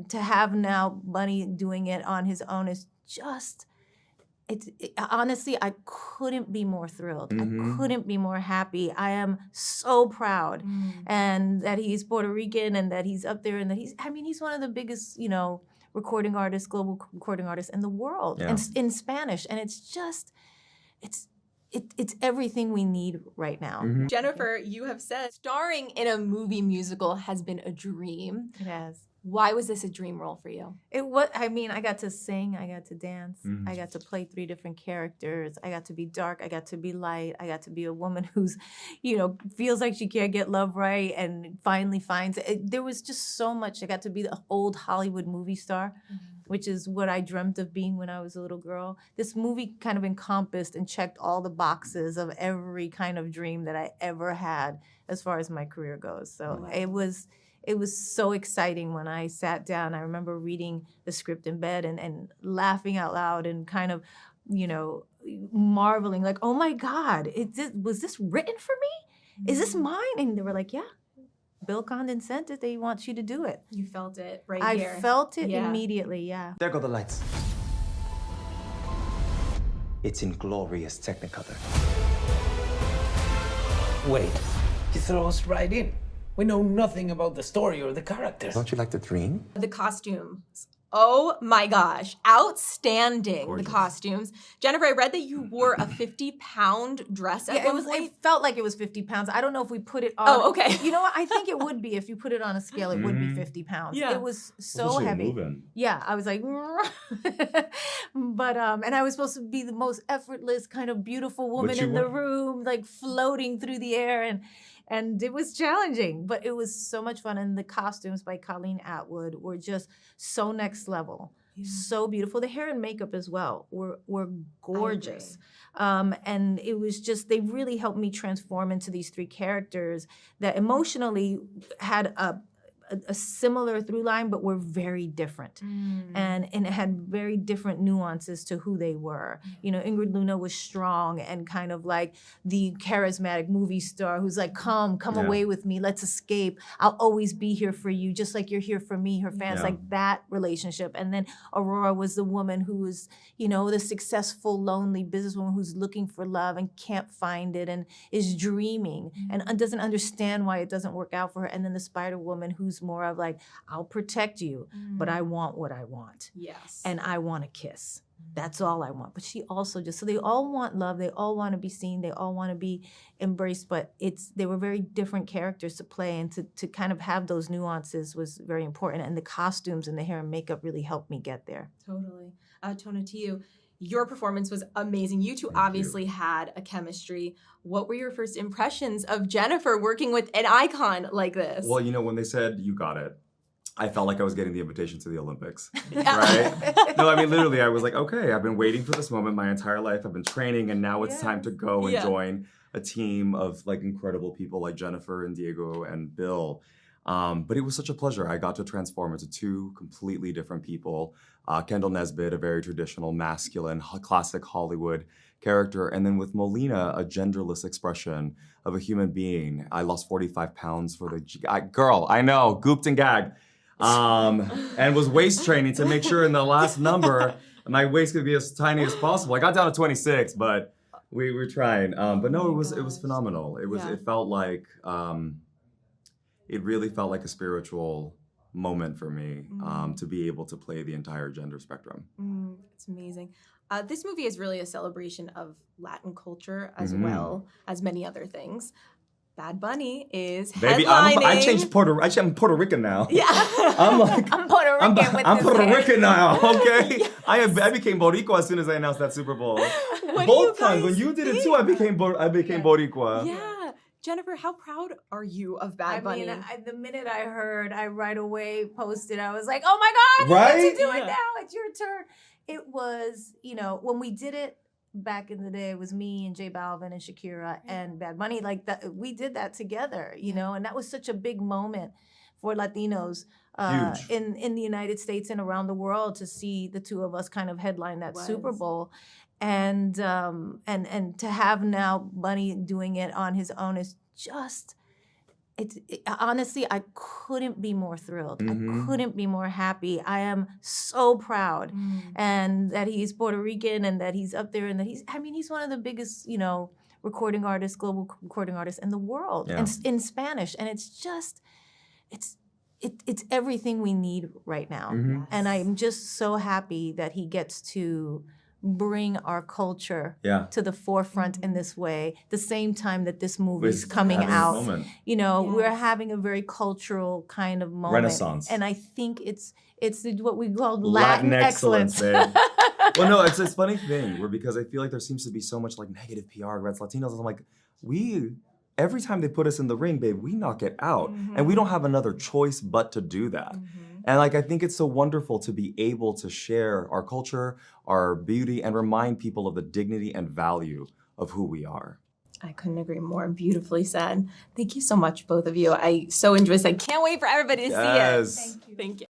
to have now Bunny doing it on his own is just, honestly, I couldn't be more thrilled. I couldn't be more happy. I am so proud, and that he's Puerto Rican, and that he's up there, and that he's one of the biggest, recording artists, global recording artists in the world, and in Spanish, and it's just, it's everything we need right now. Jennifer, you have said starring in a movie musical has been a dream. It has. Why was this a dream role for you? It was. I got to sing. I got to dance. I got to play 3 different characters. I got to be dark. I got to be light. I got to be a woman who's, feels like she can't get love right and finally finds it. There was just so much. I got to be the old Hollywood movie star, which is what I dreamt of being when I was a little girl. This movie kind of encompassed and checked all the boxes of every kind of dream that I ever had as far as my career goes. So it was so exciting when I sat down. I remember reading the script in bed and laughing out loud and kind of, marveling, like, oh my God, was this written for me? Is this mine? And they were like, yeah, Bill Condon sent it. They want you to do it. You felt it here. I felt it immediately, yeah. There go the lights. It's in glorious Technicolor. Wait, you throw us right in. We know nothing about the story or the characters. Don't you like to dream? The costumes. Oh my gosh. Outstanding. Gorgeous. The costumes. Jennifer, I read that you wore a 50-pound dress at one point. It felt like it was 50 pounds. I don't know if we put it on. Oh, okay. You know what? I think it would be. If you put it on a scale, it would be 50 pounds. Yeah. It was so heavy. Yeah, I was like, but, and I was supposed to be the most effortless, kind of beautiful woman in the room, like floating through the air. And it was challenging, but it was so much fun. And the costumes by Colleen Atwood were just so next level, so beautiful. The hair and makeup as well were gorgeous. And it was just, they really helped me transform into these 3 characters that emotionally had a similar through line, but were very different. And it had very different nuances to who they were. Ingrid Luna was strong and kind of like the charismatic movie star who's like, come away with me, let's escape. I'll always be here for you, just like you're here for me, her fans, like that relationship. And then Aurora was the woman who was, the successful, lonely businesswoman who's looking for love and can't find it and is dreaming and doesn't understand why it doesn't work out for her. And then the Spider Woman who's more of like, I'll protect you, but I want what I want. Yes. And I want a kiss. That's all I want. But she also so they all want love. They all want to be seen. They all want to be embraced. But they were very different characters to play, and to kind of have those nuances was very important. And the costumes and the hair and makeup really helped me get there. Totally. Tonatiuh, your performance was amazing. You two obviously had a chemistry. What were your first impressions of Jennifer working with an icon like this? Well, when they said you got it, I felt like I was getting the invitation to the Olympics, right? No, literally, I was like, okay, I've been waiting for this moment my entire life. I've been training, and now it's time to go and join a team of like incredible people like Jennifer and Diego and Bill. But it was such a pleasure. I got to transform into 2 completely different people. Kendall Nesbitt, a very traditional, masculine, classic Hollywood character. And then with Molina, a genderless expression of a human being. I lost 45 pounds for the girl, I know, gooped and gagged. And was waist training to make sure in the last number, my waist could be as tiny as possible. I got down to 26, but we were trying. But no, it was phenomenal. It felt like, it really felt like a spiritual moment for me to be able to play the entire gender spectrum. It's amazing. This movie is really a celebration of Latin culture as well as many other things. Bad Bunny is headlining. Baby, I'm Puerto Rican now. Yeah. I'm Puerto Rican I'm Puerto Rican now, okay? Yes. I became Boricua as soon as I announced that Super Bowl. Both times, when you did it too, I became Boricua. Yeah. Jennifer, how proud are you of Bad Bunny? The minute I heard, I right away posted. I was like, oh my God, you get to do it now. It's your turn. It was, when we did it back in the day, it was me and J Balvin and Shakira and Bad Bunny. Like that, we did that together, and that was such a big moment for Latinos in the United States and around the world to see the 2 of us kind of headline that Super Bowl. And to have now Bunny doing it on his own is just, honestly, I couldn't be more thrilled. I couldn't be more happy. I am so proud, and that he's Puerto Rican, and that he's up there, and that he's one of the biggest, recording artists, global recording artists in the world, and in Spanish. And it's just, it's everything we need right now. And I'm just so happy that he gets to bring our culture to the forefront in this way, the same time that this movie's coming out. We're having a very cultural kind of moment. Renaissance. And I think it's what we call Latin excellence. Babe. Well, no, it's a funny thing, because I feel like there seems to be so much like negative PR against Latinos. I'm like, every time they put us in the ring, babe, we knock it out. And we don't have another choice but to do that. And I think it's so wonderful to be able to share our culture, our beauty, and remind people of the dignity and value of who we are. I couldn't agree more. Beautifully said. Thank you so much, both of you. I so enjoyed this. I can't wait for everybody to see it. Yes. Thank you.